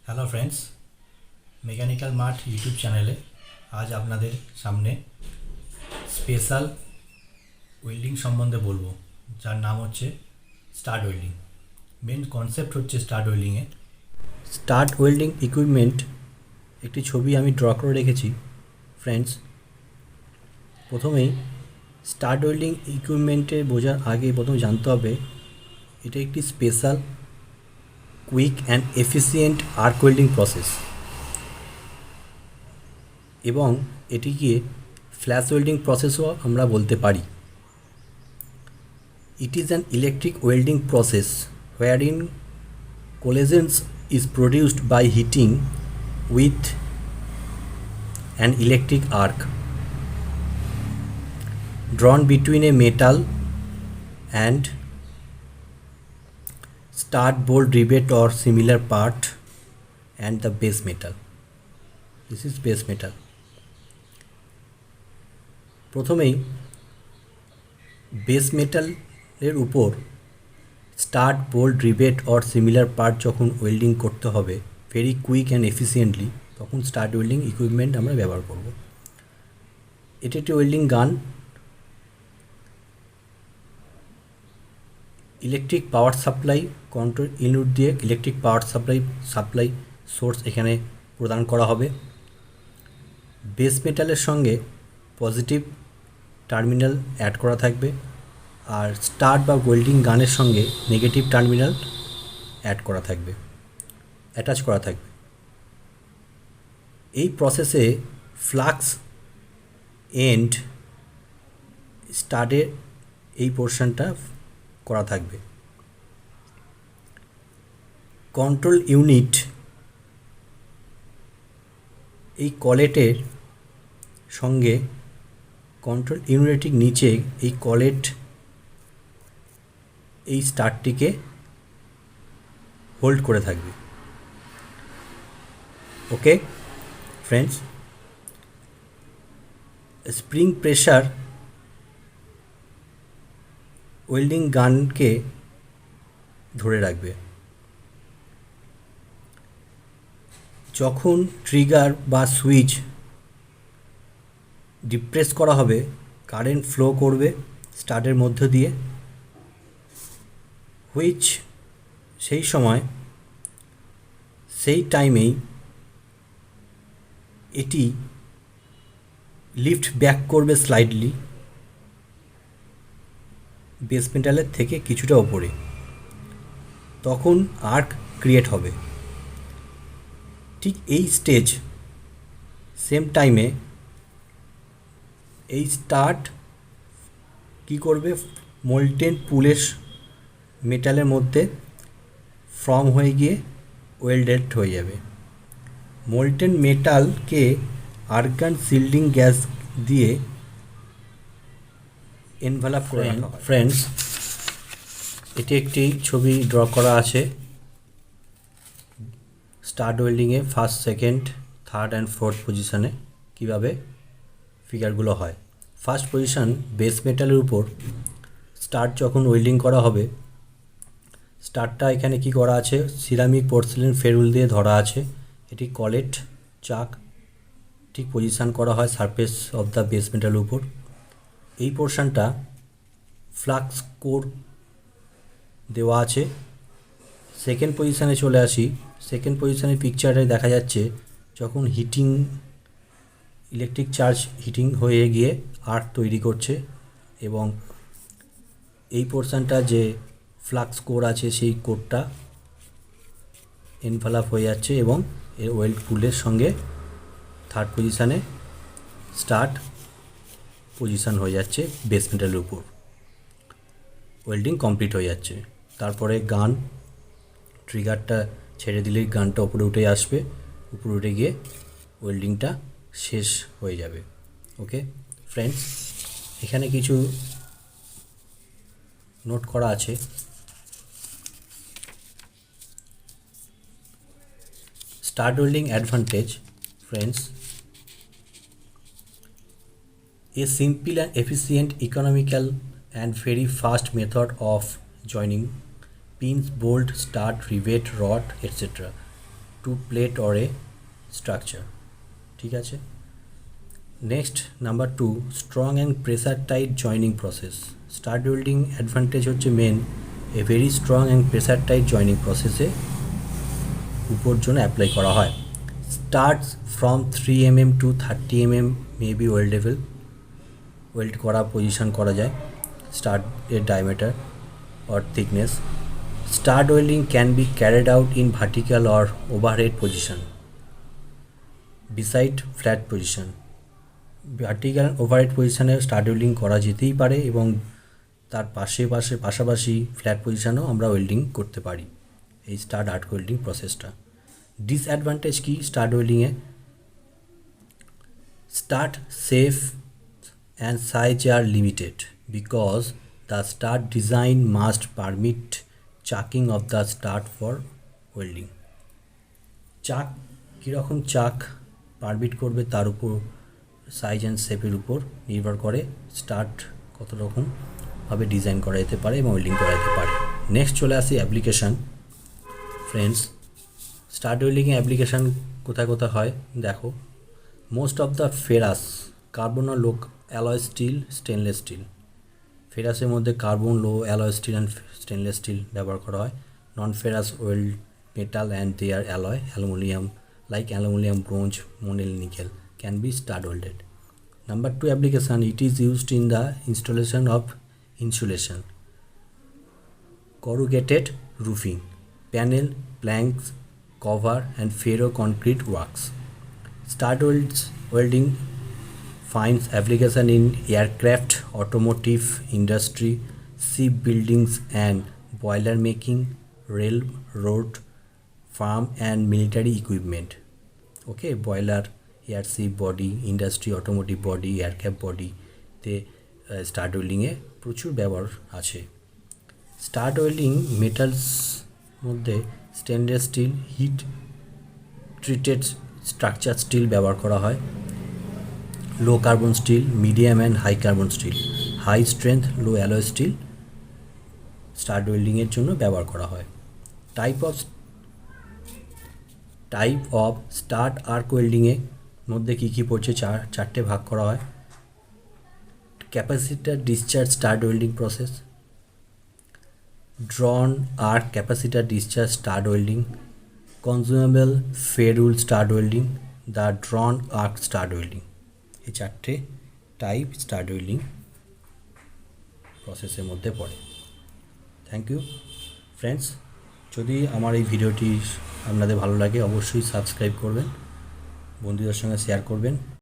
Hello friends, mechanical mart YouTube চ্যানেলে আজ আপনাদের সামনে স্পেশাল ওয়েল্ডিং সম্বন্ধে বলবো, যার নাম হচ্ছে স্টাড ওয়েল্ডিং। মেন কনসেপ্ট হচ্ছে স্টাড ওয়েল্ডিংয়ে স্টাড ওয়েল্ডিং ইকুইপমেন্ট। একটি ছবি আমি ড্র করে রেখেছি ফ্রেন্ডস। প্রথমেই স্টাড ওয়েল্ডিং ইকুইপমেন্টে বোঝার আগে প্রথমে জানতে হবে এটা একটি special quick and efficient arc welding process, এবং এটিকে ফ্ল্যাশ ওয়েল্ডিং প্রসেসও আমরা বলতে পারি। It is an electric welding process wherein coalescence is produced by heating with an electric arc drawn between a metal and stud, bolt, rivet or similar part and the base metal. This is base metal. প্রথমেই base মেটালের উপর stud, bolt, rivet or similar part যখন welding করতে হবে very quick and efficiently, তখন stud welding equipment আমরা ব্যবহার করব। এটি একটি welding gun. Electric power supply control unit দিয়ে ইলেকট্রিক পাওয়ার সাপ্লাই সোর্স এখানে প্রদান করা হবে। বেস মেটালের সঙ্গে পজিটিভ টার্মিনাল অ্যাড করা থাকবে, আর স্টাড বা ওয়েল্ডিং গানের সঙ্গে নেগেটিভ টার্মিনাল অ্যাটাচ করা থাকবে। এই প্রসেসে ফ্লাক্স এন্ড স্টাডের এই পোর্শনটা করা থাকবে। কন্ট্রোল ইউনিট এই কলেটের সঙ্গে কন্ট্রোল ইউনিটের নিচে এই কলেট এই স্টারটিকে হোল্ড করে থাকবে। Okay friends, spring pressure welding গানকে ধরে রাখবে। যখন ট্রিগার বা সুইচ ডিপ্রেস করা হবে, কারেন্ট ফ্লো করবে স্টাডের মধ্য দিয়ে, হুইচ সেই টাইমেই এটি লিফট ব্যাক করবে স্লাইডলি বেস মেটালের থেকে কিছুটা ওপরে, তখন আর্ক ক্রিয়েট হবে। ঠিক এই স্টেজ সেম টাইমে এই স্টার্ট কী করবে, মোল্টেন পুলের মেটালের মধ্যে ফর্ম হয়ে গিয়ে ওয়েল্ডেড হয়ে যাবে। মোল্টেন মেটালকে আর্গান শিল্ডিং গ্যাস দিয়ে এনভেলপ করে রাখা হয়। ফ্রেন্ডস, এটি একটি ছবি ড্র করা আছে স্টাড ওয়েল্ডিংয়ে first, second, third and fourth পজিশানে কীভাবে ফিগারগুলো হয়। ফার্স্ট পজিশান, বেস মেটালের উপর স্টাড যখন ওয়েল্ডিং করা হবে, স্টারটা এখানে কি করা আছে, সিরামিক পোর্সেলেন ফেরুল দিয়ে ধরা আছে। এটি কলেট চাক ঠিক পজিশান করা হয় সারফেস অফ দ্য বেস মেটালের উপর। এই পোর্শনটা ফ্লাক্স কোর দেওয়া আছে। সেকেন্ড পজিশানে চলে আসি। সেকেন্ড পজিশানের পিকচারে দেখা যাচ্ছে যখন ইলেকট্রিক চার্জ হিটিং হয়ে গিয়ে আর্ক তৈরি করছে, এবং এই পোর্শনটা যে ফ্লাক্স কোর আছে সেই কোরটা এনভেলপ হয়ে যাচ্ছে, এবং এর ওয়েল্ড পুলের সঙ্গে থার্ড পজিশানে স্টার্ট পজিশান হয়ে যাচ্ছে বেস মেটালের উপর। ওয়েল্ডিং কমপ্লিট হয়ে যাচ্ছে। তারপরে গান ট্রিগারটা ছেড়ে দিলেই গানটা উপরে উঠে আসবে, উপরে উঠে গিয়ে ওয়েল্ডিংটা শেষ হয়ে যাবে। ওকে ফ্রেন্ডস, এখানে কিছু নোট করা আছে। Stud welding advantage friends: a simple and efficient, economical and very fast method of joining pins, bolt, stud, rivet, rod, etc. To plate or a structure. ঠিক আছে। Next number 2, strong and pressure tight joining process. Stud welding advantage হচ্ছে main a very strong and pressure tight joining প্রসেসে উপর জন্য apply করা হয়। Starts from 3 mm to 30 mm may be weldable. Weld করা position করা যায় স্টাড এর diameter or thickness. Stud welding can be carried out in vertical or overhead position beside flat position. Vertical overhead পজিশনে stud welding করা যেতেই পারে এবং তার পাশাপাশি ফ্ল্যাট পজিশনেও আমরা ওয়েল্ডিং করতে পারি এই স্টাড আর্ক ওয়েল্ডিং প্রসেসটা। ডিসঅ্যাডভান্টেজ কি স্টাড ওয়েল্ডিংয়ে? Stud shape and size are limited because the stud design must permit chucking of the stud for welding. চাক কীরকম চাক পারমিট করবে তার উপর সাইজ অ্যান্ড শেপের উপর নির্ভর করে স্টাড কত রকমভাবে ডিজাইন করা যেতে পারে এবং ওয়েল্ডিং করা যেতে পারে। নেক্সট চলে আসি অ্যাপ্লিকেশান। ফ্রেন্ডস, স্টাড ওয়েল্ডিংয়ে অ্যাপ্লিকেশান কোথায় কোথায় হয় দেখো। Most of the ferrous carbon ও low alloy steel, stainless steel. ফেরাসের মধ্যে carbon, low alloy steel and stainless steel ব্যবহার করা হয়। Non ferrous weld metal and their alloy aluminium like aluminium, bronze, monel, nickel can be stud welded. Number 2 application, it is used in the installation of insulation, corrugated roofing, panel, planks, cover and ferro concrete works. Stud welding finds application in aircraft, automotive industry, shipbuildings and boiler making, railroad, farm and military equipment. Okay, boiler, airship body, industry, automotive body, aircraft বডিতে stud ওয়েল্ডিংয়ে প্রচুর ব্যবহার আছে। Stud welding metals মধ্যে stainless steel, heat treated structure steel ব্যবহার করা হয়। Low carbon steel, medium and high carbon steel, high strength, low alloy steel stud ওয়েল্ডিংয়ের জন্য ব্যবহার করা হয়। টাইপ অফ স্টাড আর্ক ওয়েল্ডিংয়ে মধ্যে কী কী পড়ছে চারটে ভাগ করা হয়। Capacitor discharge stud welding process, drawn arc capacitor discharge stud welding, consumable ferrule stud welding, the drawn arc stud welding. এই চারটে টাইপ স্টাড ওয়েল্ডিং প্রসেসের মধ্যে পড়ে। Thank you friends. যদি আমার এই ভিডিওটি আপনাদের ভালো লাগে অবশ্যই সাবস্ক্রাইব করবেন, বন্ধুদের সঙ্গে শেয়ার করবেন।